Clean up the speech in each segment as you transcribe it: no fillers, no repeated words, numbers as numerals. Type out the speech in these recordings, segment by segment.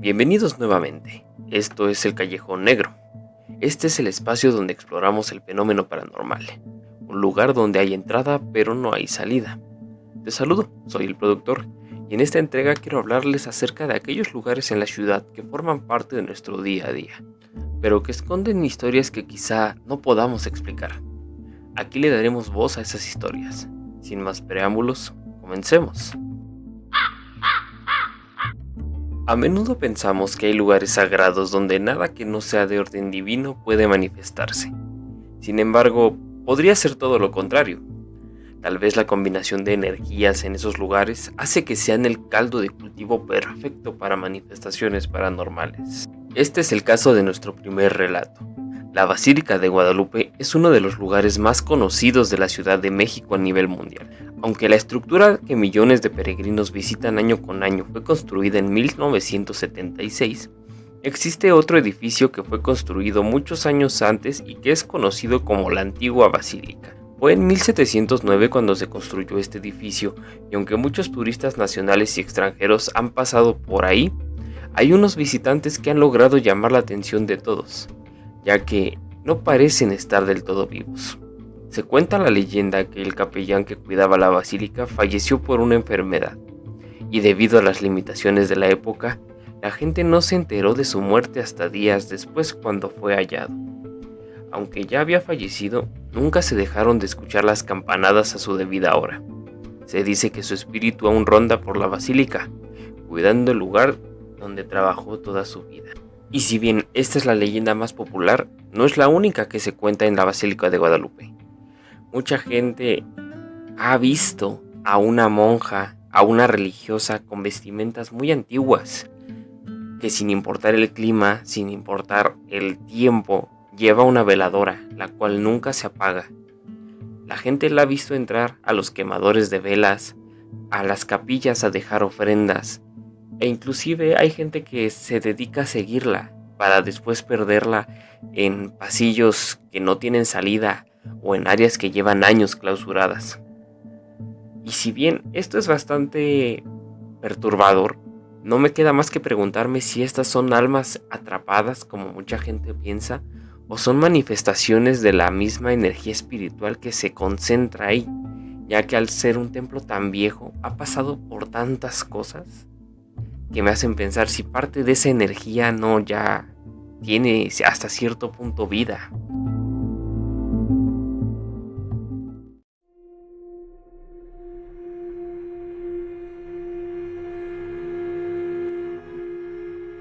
Bienvenidos nuevamente. Esto es el Callejón Negro. Este es el espacio donde exploramos el fenómeno paranormal. Un lugar donde hay entrada pero no hay salida. Te saludo, soy el productor y en esta entrega quiero hablarles acerca de aquellos lugares en la ciudad que forman parte de nuestro día a día, pero que esconden historias que quizá no podamos explicar. Aquí le daremos voz a esas historias. Sin más preámbulos, comencemos. A menudo pensamos que hay lugares sagrados donde nada que no sea de orden divino puede manifestarse. Sin embargo, podría ser todo lo contrario. Tal vez la combinación de energías en esos lugares hace que sean el caldo de cultivo perfecto para manifestaciones paranormales. Este es el caso de nuestro primer relato. La Basílica de Guadalupe es uno de los lugares más conocidos de la Ciudad de México a nivel mundial. Aunque la estructura que millones de peregrinos visitan año con año fue construida en 1976, existe otro edificio que fue construido muchos años antes y que es conocido como la antigua Basílica. Fue en 1709 cuando se construyó este edificio y aunque muchos turistas nacionales y extranjeros han pasado por ahí, hay unos visitantes que han logrado llamar la atención de todos, ya que no parecen estar del todo vivos. Se cuenta la leyenda que el capellán que cuidaba la basílica falleció por una enfermedad, y debido a las limitaciones de la época, la gente no se enteró de su muerte hasta días después cuando fue hallado. Aunque ya había fallecido, nunca se dejaron de escuchar las campanadas a su debida hora. Se dice que su espíritu aún ronda por la basílica, cuidando el lugar donde trabajó toda su vida. Y si bien esta es la leyenda más popular, no es la única que se cuenta en la Basílica de Guadalupe. Mucha gente ha visto a una monja, a una religiosa con vestimentas muy antiguas, que sin importar el clima, sin importar el tiempo, lleva una veladora, la cual nunca se apaga. La gente la ha visto entrar a los quemadores de velas, a las capillas a dejar ofrendas, e inclusive hay gente que se dedica a seguirla para después perderla en pasillos que no tienen salida o en áreas que llevan años clausuradas. Y si bien esto es bastante perturbador, no me queda más que preguntarme si estas son almas atrapadas como mucha gente piensa o son manifestaciones de la misma energía espiritual que se concentra ahí, ya que al ser un templo tan viejo ha pasado por tantas cosas que me hacen pensar si parte de esa energía no ya tiene hasta cierto punto vida.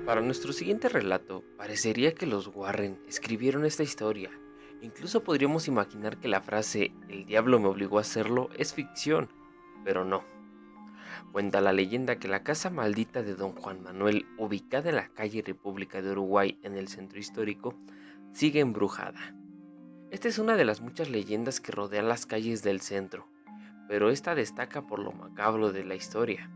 Para nuestro siguiente relato, parecería que los Warren escribieron esta historia. Incluso podríamos imaginar que la frase "el diablo me obligó a hacerlo" es ficción, pero no. Cuenta la leyenda que la casa maldita de Don Juan Manuel, ubicada en la calle República de Uruguay en el centro histórico, sigue embrujada. Esta es una de las muchas leyendas que rodean las calles del centro, pero esta destaca por lo macabro de la historia.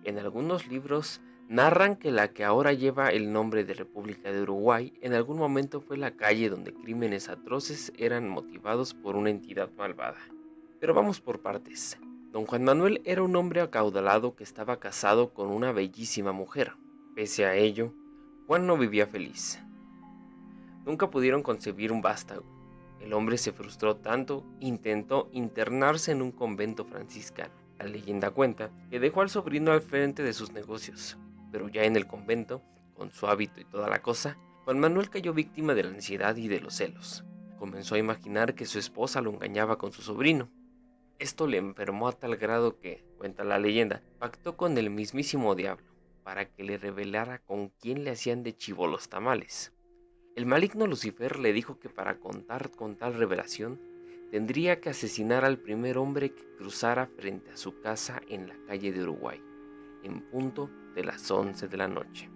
En algunos libros narran que la que ahora lleva el nombre de República de Uruguay en algún momento fue la calle donde crímenes atroces eran motivados por una entidad malvada. Pero vamos por partes. Don Juan Manuel era un hombre acaudalado que estaba casado con una bellísima mujer. Pese a ello, Juan no vivía feliz. Nunca pudieron concebir un vástago. El hombre se frustró tanto, intentó internarse en un convento franciscano. La leyenda cuenta que dejó al sobrino al frente de sus negocios, pero ya en el convento, con su hábito y toda la cosa, Juan Manuel cayó víctima de la ansiedad y de los celos. Comenzó a imaginar que su esposa lo engañaba con su sobrino. Esto le enfermó a tal grado que, cuenta la leyenda, pactó con el mismísimo diablo para que le revelara con quién le hacían de chivo los tamales. El maligno Lucifer le dijo que para contar con tal revelación tendría que asesinar al primer hombre que cruzara frente a su casa en la calle de Uruguay, en punto de las 11 de la noche.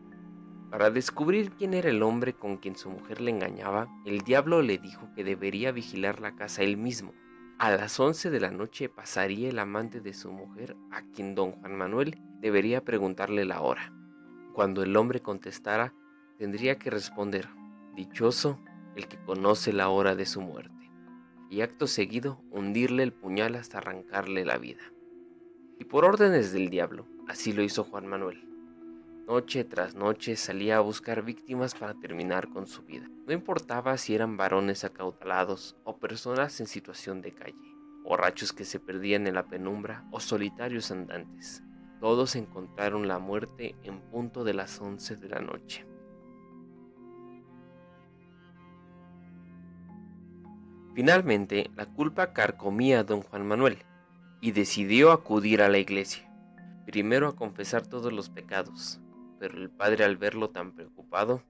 Para descubrir quién era el hombre con quien su mujer le engañaba, el diablo le dijo que debería vigilar la casa él mismo. A las 11 de la noche pasaría el amante de su mujer, a quien don Juan Manuel debería preguntarle la hora. Cuando el hombre contestara, tendría que responder: "Dichoso el que conoce la hora de su muerte", y acto seguido hundirle el puñal hasta arrancarle la vida. Y por órdenes del diablo, así lo hizo Juan Manuel. Noche tras noche salía a buscar víctimas para terminar con su vida. No importaba si eran varones acaudalados o personas en situación de calle, borrachos que se perdían en la penumbra o solitarios andantes. Todos encontraron la muerte en punto de las 11 de la noche. Finalmente, la culpa carcomía a don Juan Manuel y decidió acudir a la iglesia, primero a confesar todos los pecados, pero el padre, al verlo tan preocupado,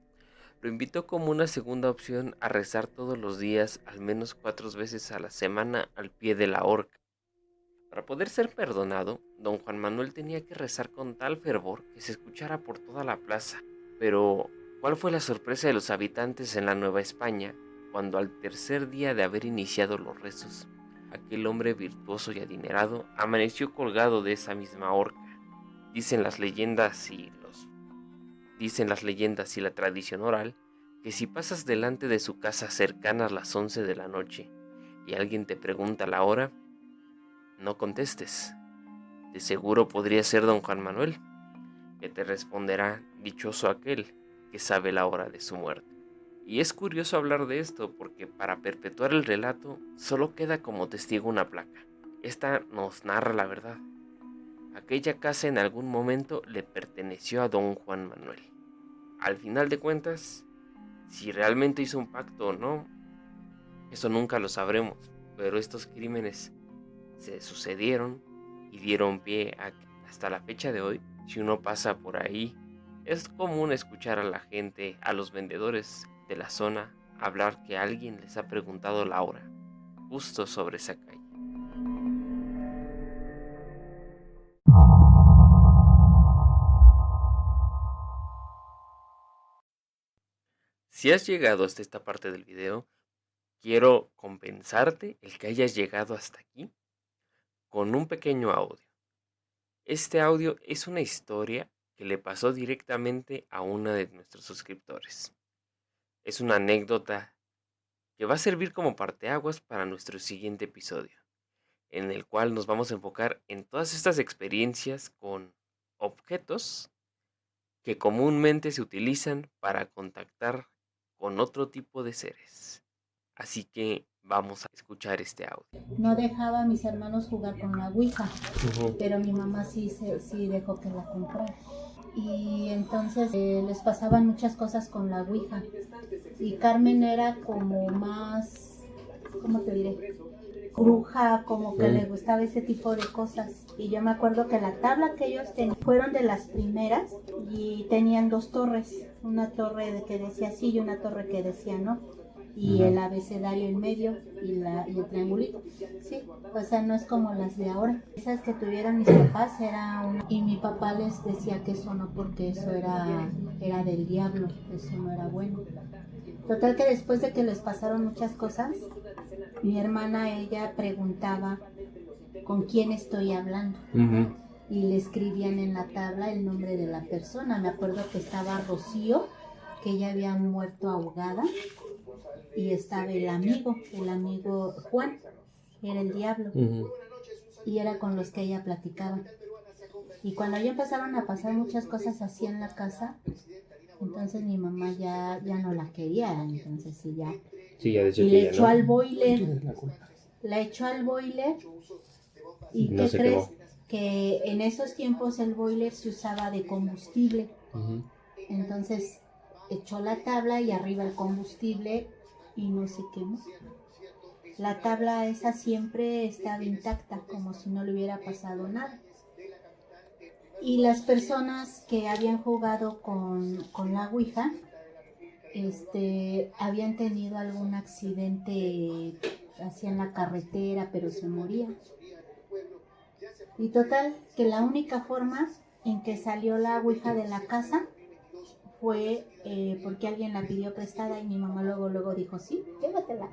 lo invitó como una segunda opción a rezar todos los días, al menos 4 veces a la semana, al pie de la horca. Para poder ser perdonado, don Juan Manuel tenía que rezar con tal fervor que se escuchara por toda la plaza. Pero, ¿cuál fue la sorpresa de los habitantes en la Nueva España cuando al tercer día de haber iniciado los rezos, aquel hombre virtuoso y adinerado amaneció colgado de esa misma horca? Dicen las leyendas y la tradición oral que si pasas delante de su casa cercanas las 11 de la noche y alguien te pregunta la hora, no contestes. De seguro podría ser don Juan Manuel, que te responderá: dichoso aquel que sabe la hora de su muerte. Y es curioso hablar de esto porque para perpetuar el relato solo queda como testigo una placa. Esta nos narra la verdad. Aquella casa en algún momento le perteneció a don Juan Manuel. Al final de cuentas, si realmente hizo un pacto o no, eso nunca lo sabremos, pero estos crímenes se sucedieron y dieron pie a que hasta la fecha de hoy, si uno pasa por ahí, es común escuchar a la gente, a los vendedores de la zona, hablar que alguien les ha preguntado la hora, justo sobre esa calle. Si has llegado hasta esta parte del video, quiero compensarte el que hayas llegado hasta aquí con un pequeño audio. Este audio es una historia que le pasó directamente a una de nuestros suscriptores. Es una anécdota que va a servir como parteaguas para nuestro siguiente episodio, en el cual nos vamos a enfocar en todas estas experiencias con objetos que comúnmente se utilizan para contactar con otro tipo de seres. Así que vamos a escuchar este audio. No dejaba a mis hermanos jugar con la Ouija, pero mi mamá sí dejó que la comprara. Y entonces les pasaban muchas cosas con la Ouija. Y Carmen era como más, ¿cómo te diré? Bruja, como que le gustaba ese tipo de cosas. Y yo me acuerdo que la tabla que ellos tenían fueron de las primeras y tenían 2 torres. Una torre que decía sí y una torre que decía no. Y el abecedario en medio y el triangulito. Sí, o sea, no es como las de ahora. Esas que tuvieron mis papás era una... Y mi papá les decía que eso no, porque eso era del diablo, eso no era bueno. Total que después de que les pasaron muchas cosas, mi hermana, ella preguntaba con quién estoy hablando. Y le escribían en la tabla el nombre de la persona. Me acuerdo que estaba Rocío, que ella había muerto ahogada. Y estaba el amigo Juan, era el diablo, y era con los que ella platicaba. Y cuando ya empezaron a pasar muchas cosas así en la casa, entonces mi mamá ya no la quería, entonces sí ya y le echó al boiler, y no ¿qué crees? Que en esos tiempos el boiler se usaba de combustible, entonces echó la tabla y arriba el combustible y no se quemó. La tabla esa siempre estaba intacta, como si no le hubiera pasado nada. Y las personas que habían jugado con la Ouija, habían tenido algún accidente así en la carretera, pero se morían. Y total, que la única forma en que salió la Ouija de la casa fue porque alguien la pidió prestada y mi mamá luego dijo, sí, llévatela.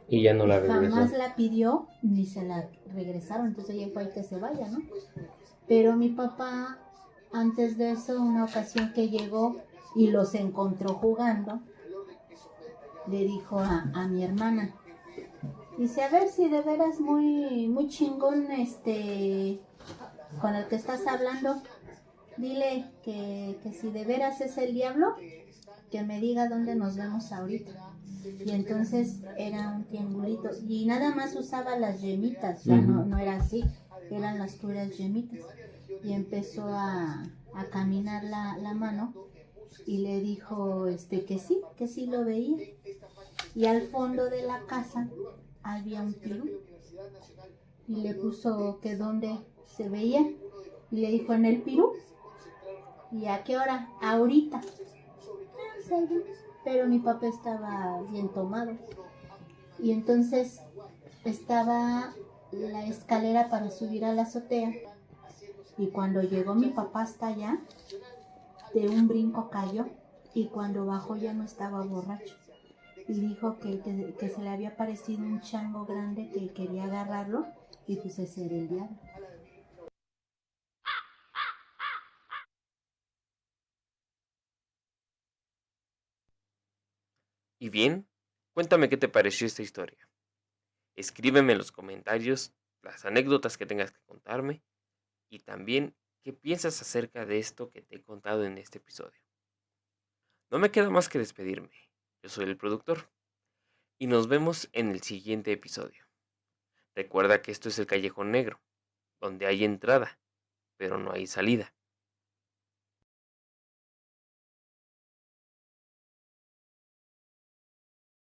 Y ya no la regresó. Jamás la pidió ni se la regresaron, entonces ella fue que se vaya, ¿no? Pero mi papá, antes de eso, una ocasión que llegó y los encontró jugando, le dijo a mi hermana, dice, a ver si de veras muy chingón con el que estás hablando. dile que si de veras es el diablo, que me diga dónde nos vemos ahorita. Y entonces era un triangulito y nada más usaba las yemitas, ya no era así, eran las puras yemitas. Y empezó a caminar la mano y le dijo que sí lo veía. Y al fondo de la casa había un pirú y le puso que dónde se veía y le dijo en el pirú. ¿Y a qué hora? Ahorita. Pero mi papá estaba bien tomado y entonces estaba la escalera para subir a la azotea y cuando llegó mi papá hasta allá, de un brinco cayó y cuando bajó ya no estaba borracho y dijo que se le había parecido un chango grande que quería agarrarlo y pues ese era el diablo. Y bien, cuéntame qué te pareció esta historia. Escríbeme en los comentarios las anécdotas que tengas que contarme y también qué piensas acerca de esto que te he contado en este episodio. No me queda más que despedirme. Yo soy el productor y nos vemos en el siguiente episodio. Recuerda que esto es el Callejón Negro, donde hay entrada, pero no hay salida.